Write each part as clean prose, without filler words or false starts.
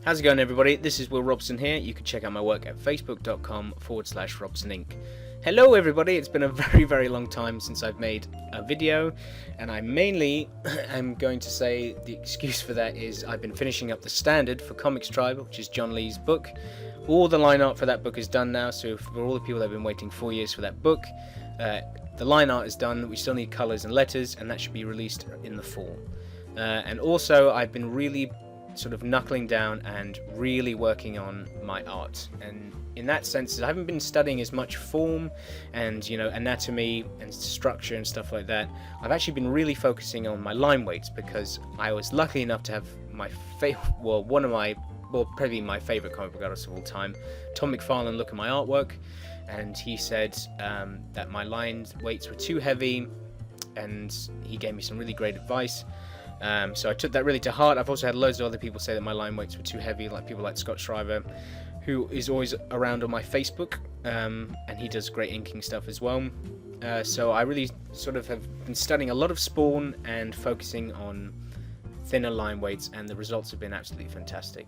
How's it going, everybody? This is Will Robson here. You can check out my work at facebook.com/RobsonINK. Hello everybody, it's been a very long time since I've made a video, and I mainly am going to say the excuse for that is I've been finishing up the standard for Comics Tribe, which is John Lee's book. All the line art for that book is done now, so for all the people that have been waiting 4 years for that book, the line art is done. We still need colours and letters, and that should be released in the fall. And also I've been really sort of knuckling down and really working on my art, and in that sense I haven't been studying as much form and anatomy and structure and stuff like that. I've actually been really focusing on my line weights, because I was lucky enough to have my probably my favorite comic book artist of all time, Tom McFarlane, look at my artwork, and he said that my line weights were too heavy, and he gave me some really great advice. So I took that really to heart. I've also had loads of other people say that my line weights were too heavy, like people like Scott Shriver, who is always around on my Facebook, and he does great inking stuff as well. So I really sort of have been studying a lot of Spawn and focusing on thinner line weights, and the results have been absolutely fantastic.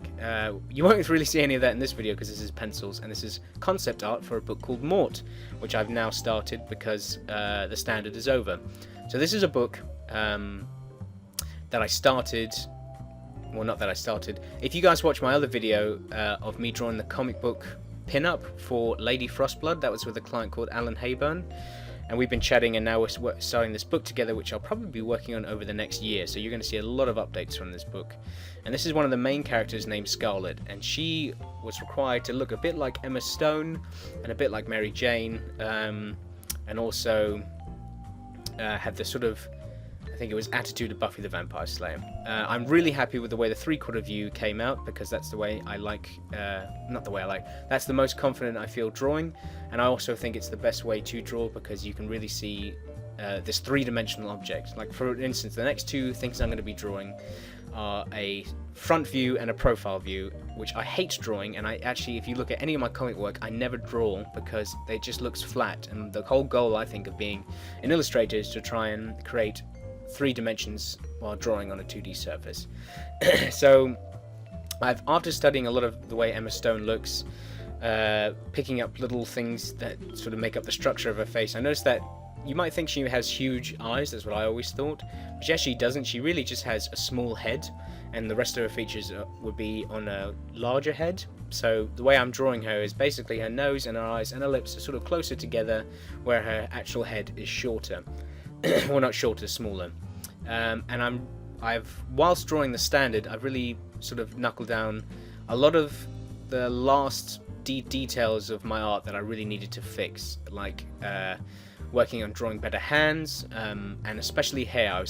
You won't really see any of that in this video because this is pencils, and this is concept art for a book called MORT, which I've now started because the standard is over. So this is a book that I started, well, not that I started. If you guys watch my other video of me drawing the comic book pin-up for Lady Frostblood, that was with a client called Alan Hayburn, and we've been chatting, and now we're starting this book together, which I'll probably be working on over the next year, so you're going to see a lot of updates from this book. And this is one of the main characters named Scarlet, and she was required to look a bit like Emma Stone and a bit like Mary Jane, and also had the sort of, I think it was attitude of Buffy the Vampire Slayer. I'm really happy with the way the three-quarter view came out, because that's the way I like, that's the most confident I feel drawing, and I also think it's the best way to draw, because you can really see this three-dimensional object. Like, for instance, the next two things I'm going to be drawing are a front view and a profile view, which I hate drawing, and I actually, if you look at any of my comic work, I never draw because it just looks flat, and the whole goal, I think, of being an illustrator is to try and create 3 dimensions while drawing on a 2D surface. So after studying a lot of the way Emma Stone looks, picking up little things that sort of make up the structure of her face, I noticed that you might think she has huge eyes, that's what I always thought, but she actually doesn't. She really just has a small head, and the rest of her features would be on a larger head. So the way I'm drawing her is basically her nose and her eyes and her lips are sort of closer together, where her actual head is shorter. Well, not shorter, smaller. And whilst drawing the standard, I've really sort of knuckled down a lot of the last details of my art that I really needed to fix, like working on drawing better hands, and especially hair.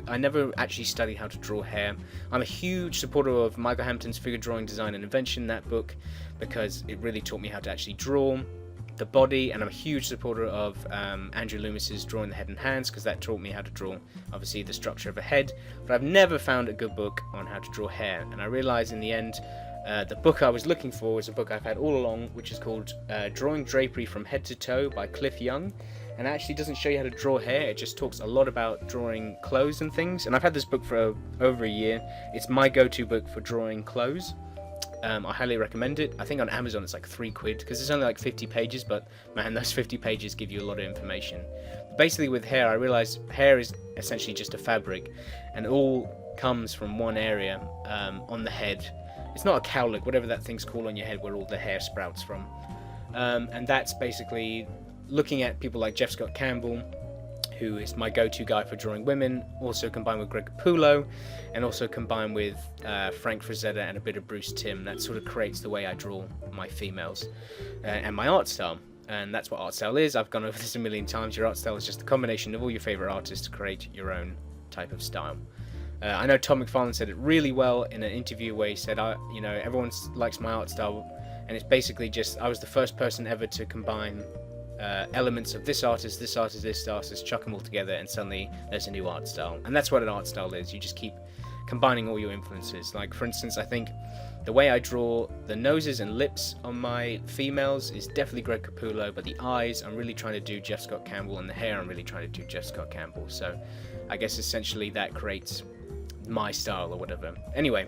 I never actually studied how to draw hair. I'm a huge supporter of Michael Hampton's Figure Drawing Design and Invention, that book, because it really taught me how to actually draw the body, and I'm a huge supporter of Andrew Loomis's Drawing the Head and Hands, because that taught me how to draw, obviously, the structure of a head. But I've never found a good book on how to draw hair, and I realized in the end the book I was looking for was a book I've had all along, which is called Drawing Drapery from Head to Toe by Cliff Young, and it actually doesn't show you how to draw hair, it just talks a lot about drawing clothes and things. And I've had this book for over a year. It's my go-to book for drawing clothes. I highly recommend it. I think on Amazon it's like £3, because it's only like 50 pages, but man, those 50 pages give you a lot of information. But basically with hair, I realized hair is essentially just a fabric, and it all comes from one area on the head. It's not a cowlick, whatever that thing's called on your head where all the hair sprouts from. And that's basically looking at people like Jeff Scott Campbell, who is my go-to guy for drawing women, also combined with Greg Capullo, and also combined with Frank Frazetta and a bit of Bruce Timm. That sort of creates the way I draw my females and my art style. And that's what art style is. I've gone over this a million times. Your art style is just a combination of all your favorite artists to create your own type of style. I know Tom McFarlane said it really well in an interview where he said, everyone likes my art style, and it's basically just, I was the first person ever to combine elements of this artist, this artist, this artist, chuck them all together, and suddenly there's a new art style. And that's what an art style is. You just keep combining all your influences. Like, for instance, I think the way I draw the noses and lips on my females is definitely Greg Capullo, but the eyes, I'm really trying to do Jeff Scott Campbell, and the hair, I'm really trying to do Jeff Scott Campbell. So I guess essentially that creates my style or whatever. Anyway,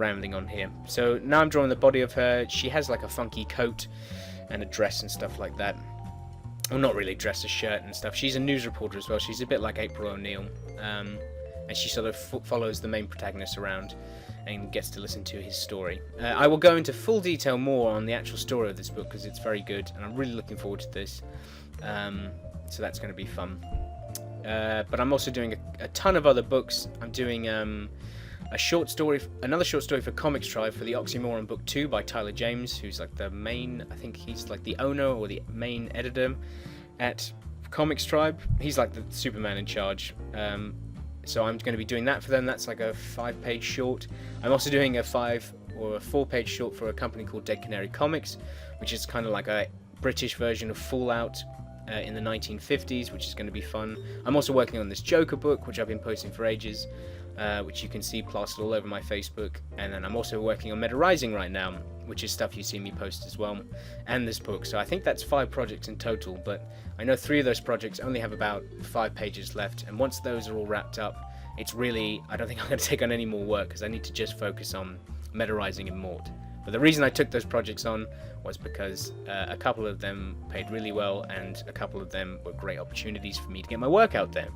rambling on here. So now I'm drawing the body of her. She has like a funky coat and a dress and stuff like that. Well, not really dress, a shirt and stuff. She's a news reporter as well. She's a bit like April O'Neil, and she sort of follows the main protagonist around and gets to listen to his story. I will go into full detail more on the actual story of this book because it's very good, and I'm really looking forward to this. So that's going to be fun. But I'm also doing a ton of other books. I'm doing another short story for Comics Tribe for the Oxymoron Book 2 by Tyler James, who's like the main, I think he's like the owner or the main editor at Comics Tribe. He's like the Superman in charge. So I'm going to be doing that for them. That's like a 5-page short. I'm also doing a 5 or a 4-page short for a company called Dead Canary Comics, which is kind of like a British version of Fallout in the 1950s, which is going to be fun. I'm also working on this Joker book, which I've been posting for ages, which you can see plastered all over my Facebook. And then I'm also working on Meta Rising right now, which is stuff you see me post as well, and this book. So I think that's 5 projects in total, but I know 3 of those projects only have about 5 pages left, and once those are all wrapped up, it's really, I don't think I'm going to take on any more work because I need to just focus on Meta Rising and MORT. But the reason I took those projects on was because a couple of them paid really well, and a couple of them were great opportunities for me to get my work out there.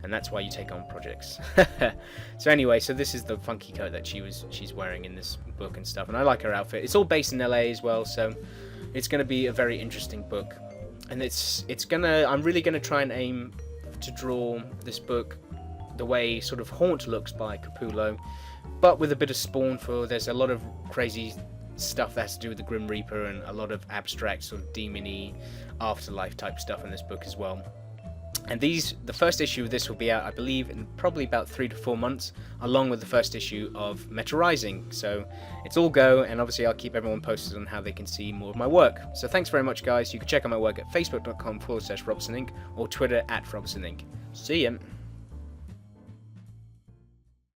And that's why you take on projects. So anyway, so this is the funky coat that she's wearing in this book and stuff, and I like her outfit. It's all based in LA as well, so it's going to be a very interesting book. And I'm really gonna try and aim to draw this book the way sort of Haunt looks by Capullo, but with a bit of Spawn. There's a lot of crazy stuff that has to do with the Grim Reaper and a lot of abstract sort of demon-y afterlife type stuff in this book as well. And the first issue of this will be out, I believe, in probably about 3 to 4 months, along with the first issue of Meta Rising. So it's all go, and obviously I'll keep everyone posted on how they can see more of my work. So thanks very much, guys. You can check out my work at facebook.com/RobsonINK or Twitter @RobsonINK. See ya.